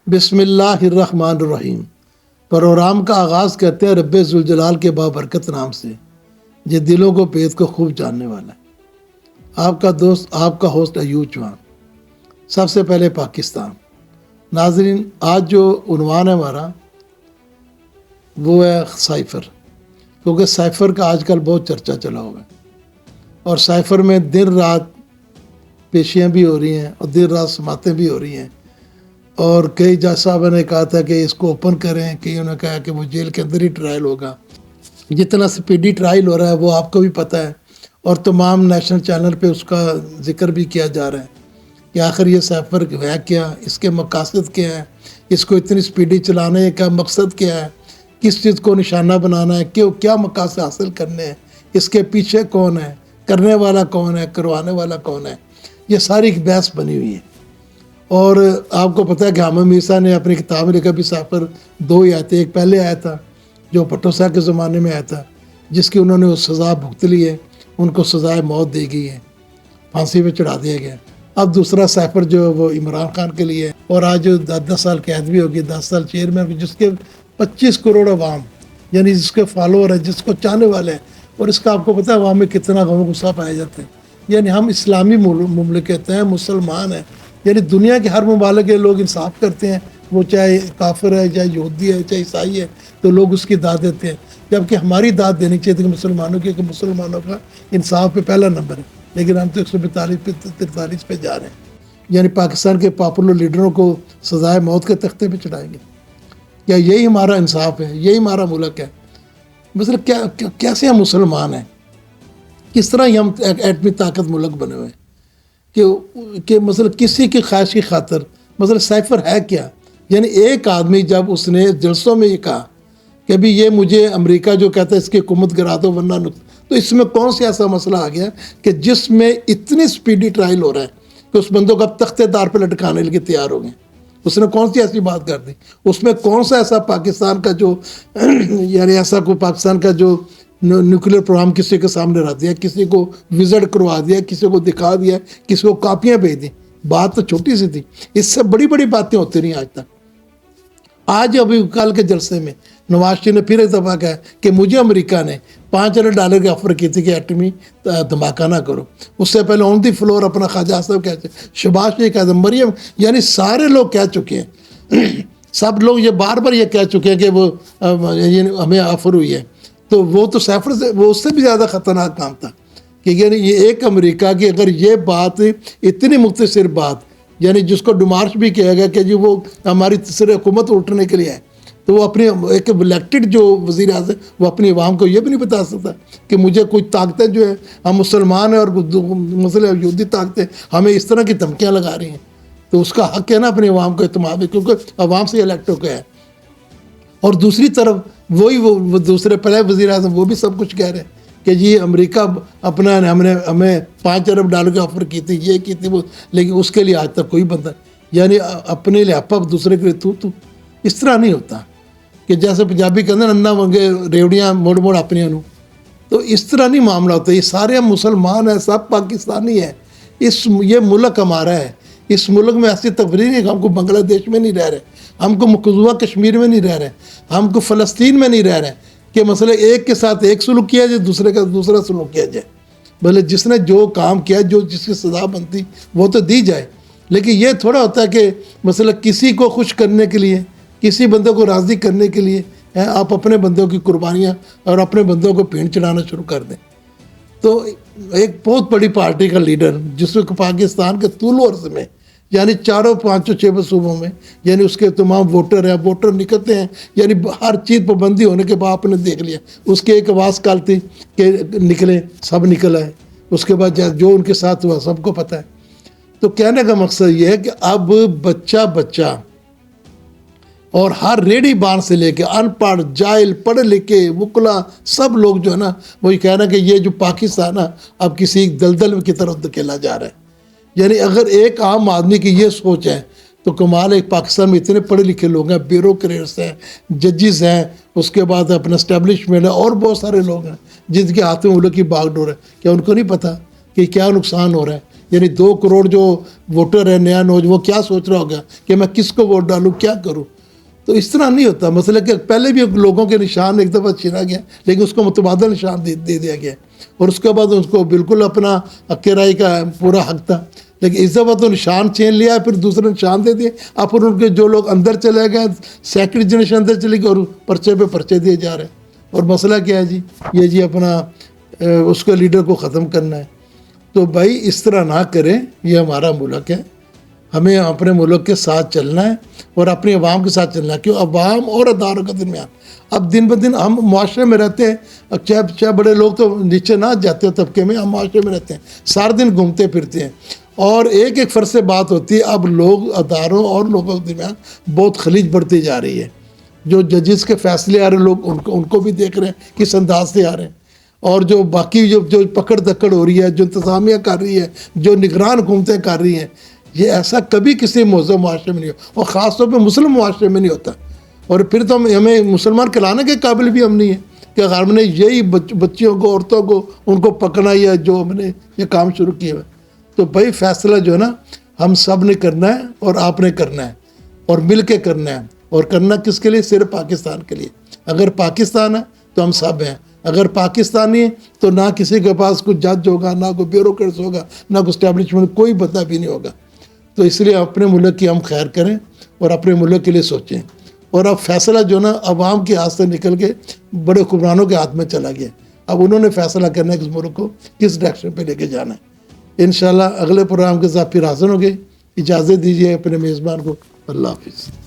بسم اللہ الرحمن الرحیم۔ پروگرام کا آغاز کرتے ہیں رب ذوالجلال کے بابرکت نام سے، جو دلوں کو پید کو خوب جاننے والا ہے۔ آپ کا دوست، آپ کا ہوسٹ ایوب چوہان۔ سب سے پہلے پاکستان۔ ناظرین، آج جو عنوان ہے ہمارا وہ ہے سائفر، کیونکہ سائفر کا آج کل بہت چرچا چلا ہوا ہے، اور سائفر میں دن رات پیشیاں بھی ہو رہی ہیں اور دن رات سماعتیں بھی ہو رہی ہیں، اور کئی جج صاحب نے کہا تھا کہ اس کو اوپن کریں، کئیوں نے کہا کہ وہ جیل کے اندر ہی ٹرائل ہوگا۔ جتنا سپیڈی ٹرائل ہو رہا ہے وہ آپ کو بھی پتہ ہے، اور تمام نیشنل چینل پہ اس کا ذکر بھی کیا جا رہا ہے کہ آخر یہ سائفر ہے کیا، اس کے مقاصد کیا ہے، اس کو اتنی سپیڈی چلانے کا مقصد کیا ہے، کس چیز کو نشانہ بنانا ہے، کیا مقاصد حاصل کرنے ہیں، اس کے پیچھے کون ہے، کرنے والا کون ہے، کروانے والا کون ہے، یہ ساری ایک بحث بنی ہوئی ہے۔ اور آپ کو پتہ ہے کہ حامد میرزا نے اپنی کتاب میں لکھا بھی سائفر دو ہی آئے تھے۔ ایک پہلے آیا تھا جو بھٹو صاحب کے زمانے میں آیا تھا، جس کی انہوں نے وہ سزا بھگت لی ہے، ان کو سزائے موت دی گئی ہے، پھانسی پہ چڑھا دیا گیا۔ اب دوسرا سائفر جو ہے وہ عمران خان کے لیے ہے، اور آج جو 10 سال قید بھی ہوگی، 10 سال جیل میں، جس کے 25 کروڑ عوام، یعنی جس کے فالوور ہیں، جس کو چاہنے والے ہیں، اور اس کا آپ کو پتہ ہے عوام میں کتنا غم و غصہ پائے جاتے ہیں۔ یعنی ہم اسلامی مملکت ہیں، مسلمان ہیں، یعنی دنیا کے ہر ممالک کے لوگ انصاف کرتے ہیں، وہ چاہے کافر ہے، چاہے یہودی ہے، چاہے عیسائی ہے، تو لوگ اس کی داد دیتے ہیں، جبکہ ہماری داد دینی چاہیے کہ مسلمانوں کی، کہ مسلمانوں کا انصاف پہ پہلا نمبر ہے، لیکن ہم تو 142 پہ 43 پہ جا رہے ہیں۔ یعنی پاکستان کے پاپولر لیڈروں کو سزائے موت کے تختے پہ چڑھائیں گے؟ کیا یہی ہمارا انصاف ہے؟ یہی ہمارا ملک ہے؟ مطلب کیسے ہم مسلمان ہیں؟ کس طرح ہم ایٹمی طاقت ملک بنے ہوئے ہیں کہ مطلب کسی کی خواہش کی خاطر، مطلب سائفر ہے کیا؟ یعنی ایک آدمی جب اس نے جلسوں میں یہ کہا کہ ابھی یہ مجھے امریکہ جو کہتا ہے اس کی حکومت گرا دو ورنہ تو اس میں کون سی ایسا مسئلہ آ گیا کہ جس میں اتنی سپیڈی ٹرائل ہو رہا ہے کہ اس بندوں کو اب تختے دار پہ لٹکانے کے لیے تیار ہو گئے؟ اس نے کون سی ایسی بات کر دی؟ اس میں کون سا ایسا پاکستان کا جو یعنی ایسا کوئی پاکستان کا جو نیوکلیر پروگرام کسی کے سامنے رکھ دیا، کسی کو وزٹ کروا دیا، کسی کو دکھا دیا، کسی کو کاپیاں بھیج دیں؟ بات تو چھوٹی سی تھی، اس سے بڑی بڑی باتیں ہوتی رہیں آج تک۔ آج ابھی کل کے جلسے میں نواز شریف نے پھر ایک دفعہ کہا کہ مجھے امریکہ نے $5 ارب کی آفر کی تھی کہ ایٹمی دھماکہ نہ کرو۔ اس سے پہلے آن دی فلور اپنا خواجہ صاحب کہتے، شہباز شریف کہتے، مریم، یعنی سارے لوگ کہہ چکے ہیں، سب لوگ یہ بار بار یہ کہہ چکے ہیں کہ وہ ہمیں آفر ہوئی ہے۔ تو وہ تو سائفر سے وہ اس سے بھی زیادہ خطرناک کام تھا کہ یعنی یہ ایک امریکہ کی اگر یہ بات اتنی مختصر بات، یعنی جس کو ڈیمارش بھی کیا گیا کہ جی وہ ہماری تیسری حکومت اٹھنے کے لیے ہے، تو وہ اپنے ایک الیکٹڈ جو وزیر اعظم وہ اپنی عوام کو یہ بھی نہیں بتا سکتا کہ مجھے کچھ طاقتیں جو ہے، ہم مسلمان ہیں اور مسلم یہودی طاقتیں ہمیں اس طرح کی دھمکیاں لگا رہی ہیں، تو اس کا حق ہے نا اپنی عوام کو اعتماد ہے، کیونکہ عوام سے الیکٹ ہو گیا ہے۔ اور دوسری طرف وہی وہ دوسرے پہلے وزیر اعظم وہ بھی سب کچھ کہہ رہے ہیں کہ جی امریکہ اپنا ہمیں $5 ارب کی آفر کی تھی، یہ کی تھی وہ، لیکن اس کے لیے آج تک کوئی بندہ، یعنی اپنے لیے آپ دوسرے کے لیے تو اس طرح نہیں ہوتا کہ جیسے پنجابی کہتے ہیں ننا منگے ریوڑیاں موڑ موڑ اپنیاں نو، تو اس طرح نہیں معاملہ ہوتا۔ یہ سارے ہم مسلمان ہیں، سب پاکستانی ہیں، یہ ملک ہمارا ہے۔ اس ملک میں ایسی تفریح نہیں کہ ہم کو بنگلہ دیش میں نہیں رہ رہے، ہم کو مقبوضہ کشمیر میں نہیں رہ رہے، ہم کو فلسطین میں نہیں رہ رہے کہ مسئلہ ایک کے ساتھ ایک سلوک کیا جائے، دوسرے کا دوسرا سلوک کیا جائے۔ بھلے جس نے جو کام کیا، جو جس کی سزا بنتی وہ تو دی جائے، لیکن یہ تھوڑا ہوتا ہے کہ مسئلہ کسی کو خوش کرنے کے لیے، کسی بندے کو راضی کرنے کے لیے آپ اپنے بندوں کی قربانیاں اور اپنے بندوں کو پینٹ چڑھانا شروع کر دیں۔ تو ایک بہت بڑی پارٹی کا لیڈر جس کو پاکستان کے طول و عرض میں، یعنی 4 5 6 صوبوں میں، یعنی اس کے تمام ووٹر ہیں، ووٹر نکلتے ہیں، یعنی ہر چیز پابندی ہونے کے بعد آپ نے دیکھ لیا، اس کے ایک آواز کال تھی کہ نکلیں، سب نکل آئے، اس کے بعد جو ان کے ساتھ ہوا سب کو پتہ ہے۔ تو کہنے کا مقصد یہ ہے کہ اب بچہ اور ہر ریڑھی بان سے لے کے ان پڑھ، جاہل، پڑھے لکھے، وکلا، سب لوگ جو ہے نا وہی کہہ رہے ہیں کہ یہ جو پاکستان ہے اب کسی دلدل کی طرف دھکیلا جا رہا ہے۔ یعنی اگر ایک عام آدمی کی یہ سوچ ہے تو کمال ہے، پاکستان میں اتنے پڑھے لکھے لوگ ہیں، بیوروکریٹس ہیں، ججز ہیں، اس کے بعد اپنا اسٹیبلشمنٹ ہے، اور بہت سارے لوگ ہیں جن کے ہاتھ میں ملک کی باغ ڈور ہے، کیا ان کو نہیں پتہ کہ کیا نقصان ہو رہا ہے؟ یعنی 2 کروڑ جو ووٹر ہے نیا نوجوان وہ کیا سوچ رہا ہوگا کہ میں کس کو ووٹ ڈالوں کیا کروں. تو اس طرح نہیں ہوتا. مسئلہ کہ پہلے بھی لوگوں کے نشان ایک دفعہ چھینا گیا لیکن اس کو متبادل نشان دے دیا گیا اور اس کے بعد اس کو بالکل اپنا حق رائے کا پورا حق تھا. لیکن اس دفعہ تو نشان چھین لیا پھر دوسرے نشان دے دیے. اب پھر ان کے جو لوگ اندر چلے گئے سیکنڈ جنریشن اندر چلے گئے اور پرچے پہ پرچے دیے جا رہے ہیں. اور مسئلہ کیا ہے جی یہ جی اپنا اس کے لیڈر کو ختم کرنا ہے. تو بھائی اس طرح نہ کریں. یہ ہمارا ملک ہے ہمیں اپنے ملک کے ساتھ چلنا ہے اور اپنی عوام کے ساتھ چلنا ہے. کیوں عوام اور اداروں کے درمیان اب دن بدن ہم معاشرے میں رہتے ہیں چاہے بڑے لوگ تو نیچے نہ جاتے طبقے میں ہم معاشرے میں رہتے ہیں سارے دن گھومتے پھرتے ہیں اور ایک ایک فرد سے بات ہوتی ہے. اب لوگ اداروں اور لوگوں کے درمیان بہت خلیج بڑھتی جا رہی ہے. جو ججز کے فیصلے آ رہے ہیں لوگ ان کو بھی دیکھ رہے ہیں کس انداز سے آ رہے ہیں اور جو باقی جو پکڑ دکڑ ہو رہی ہے جو انتظامیہ کر رہی ہے جو نگران حکومتیں کر رہی ہیں یہ ایسا کبھی کسی موضوع معاشرے میں نہیں ہو اور خاص طور پہ مسلم معاشرے میں نہیں ہوتا. اور پھر تو ہمیں مسلمان کہلانے کے قابل بھی ہم نہیں ہیں کہ اگر ہم نے یہی بچیوں کو عورتوں کو ان کو پکڑنا یا جو ہم نے یہ کام شروع کیے ہوئے. تو بھائی فیصلہ جو ہے نا ہم سب نے کرنا ہے اور آپ نے کرنا ہے اور مل کے کرنا ہے. اور کرنا کس کے لیے؟ صرف پاکستان کے لیے. اگر پاکستان ہے تو ہم سب ہیں. اگر پاکستان نہیں ہے تو نہ کسی کے پاس کوئی جج ہوگا نہ کوئی بیوروکریٹس ہوگا نہ کوئی اسٹیبلشمنٹ کوئی بندہ بھی نہیں ہوگا. تو اس لیے اپنے ملک کی ہم خیر کریں اور اپنے ملک کے لیے سوچیں. اور اب فیصلہ جو نا عوام کے ہاتھ سے نکل کے بڑے حکمرانوں کے ہاتھ میں چلا گیا. اب انہوں نے فیصلہ کرنا ہے کہ اس ملک کو کس ڈائریکشن پہ لے کے جانا ہے. انشاءاللہ اگلے پروگرام کے ساتھ پھر حاضر ہوں گے. اجازت دیجیے اپنے میزبان کو. اللہ حافظ.